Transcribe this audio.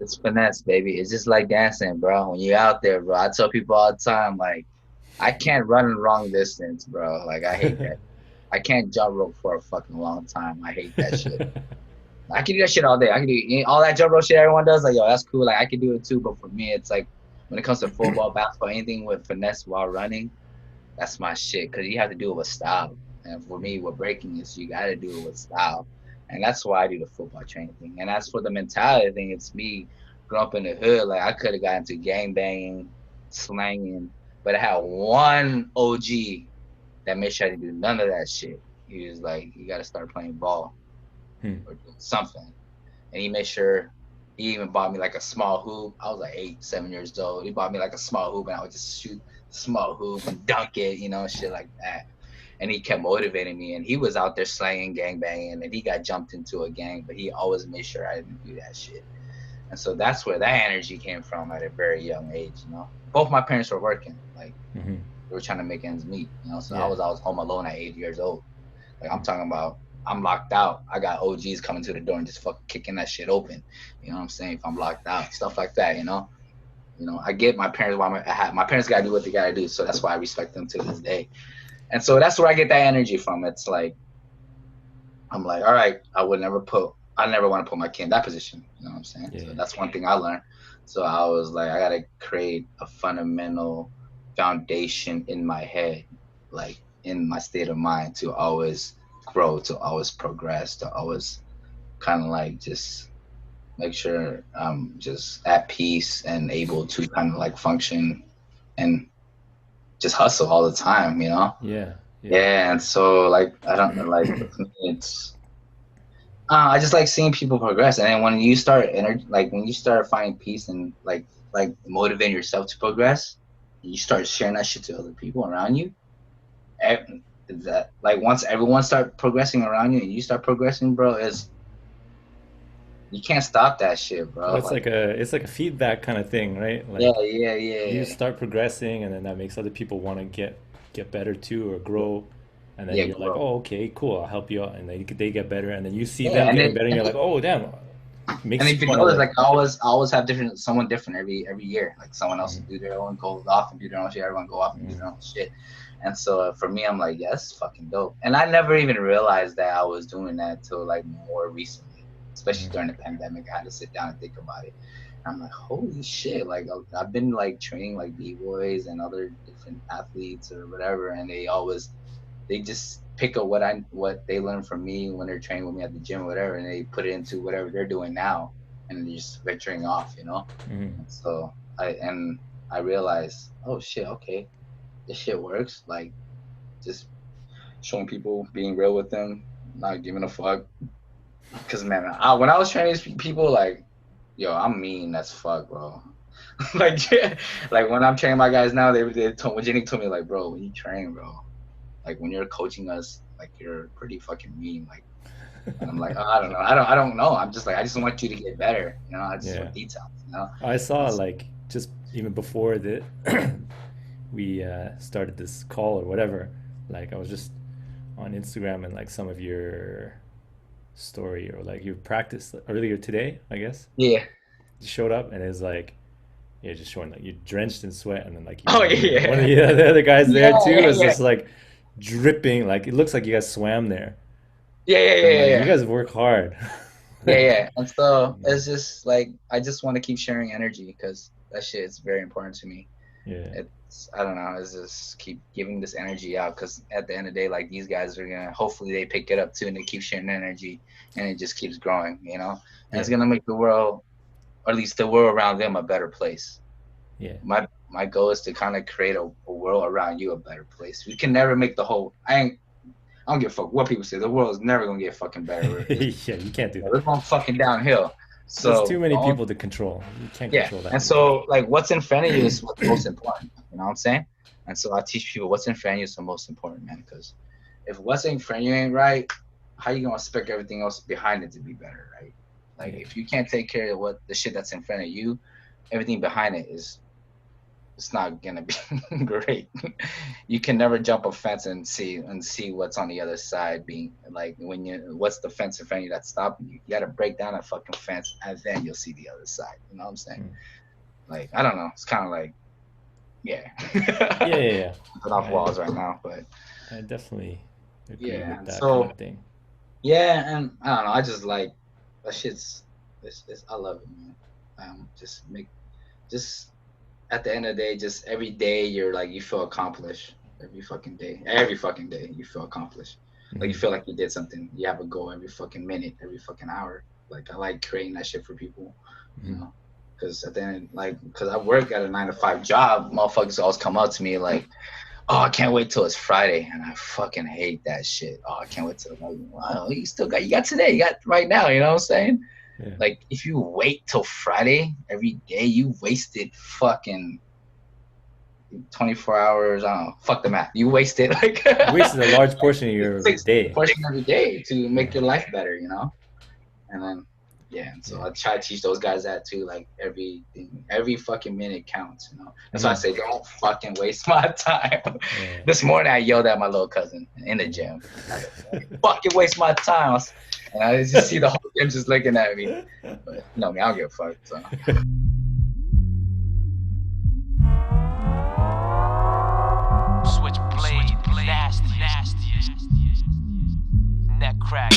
It's finesse, baby. It's just like dancing, bro. When you're out there, bro, I tell people all the time, like, I can't run a long distance, bro. Like, I hate that. I can't jump rope for a fucking long time. I hate that shit. I can do that shit all day. I can do all that jump rope shit everyone does. Like, yo, that's cool. Like, I can do it too. But for me, it's like when it comes to football, basketball, anything with finesse while running, that's my shit. Because you have to do it with style. And for me, what breaking is, you got to do it with style. And that's why I do the football training thing. And as for the mentality thing, it's me growing up in the hood. Like, I could have got into gang banging, slanging, but I had one OG that made sure I didn't do none of that shit. He was like, you got to start playing ball Hmm. or doing something. And he made sure he even bought me like a small hoop. I was like 8, 7 years old. He bought me like a small hoop and I would just shoot the small hoop and dunk it, shit like that. And he kept motivating me and he was out there slanging, gang banging, and he got jumped into a gang, but he always made sure I didn't do that shit. And so that's where that energy came from at a very young age. Both my parents were working. Like Hmm. they were trying to make ends meet. So I Yeah. was always home alone at 8 years old. Like I'm talking about, I'm locked out. I got OGs coming to the door and just fucking kicking that shit open. You know what I'm saying? If I'm locked out, stuff like that. I get my parents why my parents gotta do what they gotta do. So that's why I respect them to this day. And so that's where I get that energy from. It's like I'm like, all right, I never want to put my kid in that position. You know what I'm saying? So Yeah. that's one thing I learned. So I was like, I gotta create a fundamental foundation in my head, like in my state of mind to always grow, to always progress, to always kind of like just make sure I'm just at peace and able to kind of like function and just hustle all the time. Yeah. Yeah. Yeah, and so like I don't like with me, it's I just like seeing people progress, and then when you start like when you start finding peace and like motivating yourself to progress, you start sharing that shit to other people around you. That like once everyone start progressing around you and you start progressing, bro, is you can't stop that shit, Well, bro. it's Like like a feedback kind of thing, right? yeah, Like yeah, you yeah, start progressing, and then that makes other people want to get better too or grow, and then yeah, you're like, grow. oh, okay, cool, I'll help you out, and they get better, and then you see Yeah, them and getting then better, and you're like, oh, damn, and makes you if you want to notice, like, like I always have someone different every year. Like someone else mm, will do their own, go off and do their own shit. Everyone go off and do mm, their own shit. And so for me, I'm like, yes, fucking dope. And I never even realized that I was doing that till like more recently, especially mm, during the pandemic. I had to sit down and think about it. And I'm like, holy shit! Like I've been like training like b-boys and other different athletes or whatever, and they just pick up what they learn from me when they're training with me at the gym or whatever, and they put it into whatever they're doing now, and they're just venturing off. mm. And so I realized, oh shit, okay, this shit works. Like just showing people, being real with them, not giving a fuck. Cause man, when I was training these people, like, yo, I'm mean as fuck, bro. like, like when I'm training my guys now, they told when Jenny told me like, bro, when you train, bro, like when you're coaching us, like you're pretty fucking mean. Like, and I'm like, oh, I don't know, I don't know. I'm just like, I just want you to get better. I just Yeah, want details. I saw And so, like just even before the we started this call or whatever, like I was just on Instagram and like some of your story or like you practiced earlier today, I guess, yeah. showed up and it's like you're just showing like you're drenched in sweat and then like you, Oh one of yeah, the other guys yeah, there too yeah, is yeah, just like dripping, like it looks like you guys swam there. yeah, yeah, I'm yeah, like, you yeah. guys work hard. Yeah. And so it's just like I just want to keep sharing energy because that shit is very important to me. Yeah, It's I don't know, it's just keep giving this energy out because at the end of the day, like these guys are gonna hopefully they pick it up too and they keep sharing energy and it just keeps growing, and it's yeah, gonna make the world, or at least the world around them, a better place. yeah. My goal is to kind of create a world around you a better place. We can never make the whole. I don't give a fuck what people say. The world is never gonna get fucking better. Yeah, you can't do that. We're going fucking downhill. That's too So many people to control. You can't yeah, control that and many so people. like what's in front of you is what's most important. You know what I'm saying? And so I teach people what's in front of you is the most important, man. Because if what's in front of you ain't right, how you gonna expect everything else behind it to be better, right? Like Yeah, if you can't take care of what the shit that's in front of you, everything behind it is it's not gonna be great. You can never jump a fence and see what's on the other side. Being like when you what's the fence in front of you that's stopping you? You gotta break down that fucking fence and then you'll see the other side. You know what I'm saying? Mm. Like I don't know. It's kind of like yeah, Yeah, yeah, yeah. put off walls right now, but I definitely agree yeah. with And that kind so of thing. yeah, and I don't know. I just like that shit's. I love it, man. Just make just at the end of the day, just every day you're like you feel accomplished. Every fucking day you feel accomplished. Like you Hmm. feel like you did something. You have a goal every fucking minute, every fucking hour. Like I like creating that shit for people, you Hmm. know. Because at the end, like, because I work at a 9 to 5 job, motherfuckers always come up to me like, "Oh, I can't wait till it's Friday," and I fucking hate that shit. Oh, I can't wait till like, wow, you got today, you got right now. You know what I'm saying? Yeah. Like, if you wait till Friday every day, you wasted fucking 24 hours. I don't know. Fuck the math. You wasted like You wasted a large portion of your six day. portion every day to make Yeah. your life better, you know? And then, yeah. And so Yeah. I try to teach those guys that too. Like, every fucking minute counts, you know? That's why I Hmm. say, don't fucking waste my time. Yeah. This morning, I yelled at my little cousin in the Yeah. gym. I said, fucking waste my time. And I just see the whole gym just looking at me. But, you know me, I don't give a fuck. So. Switchblade, nasty, neck crack.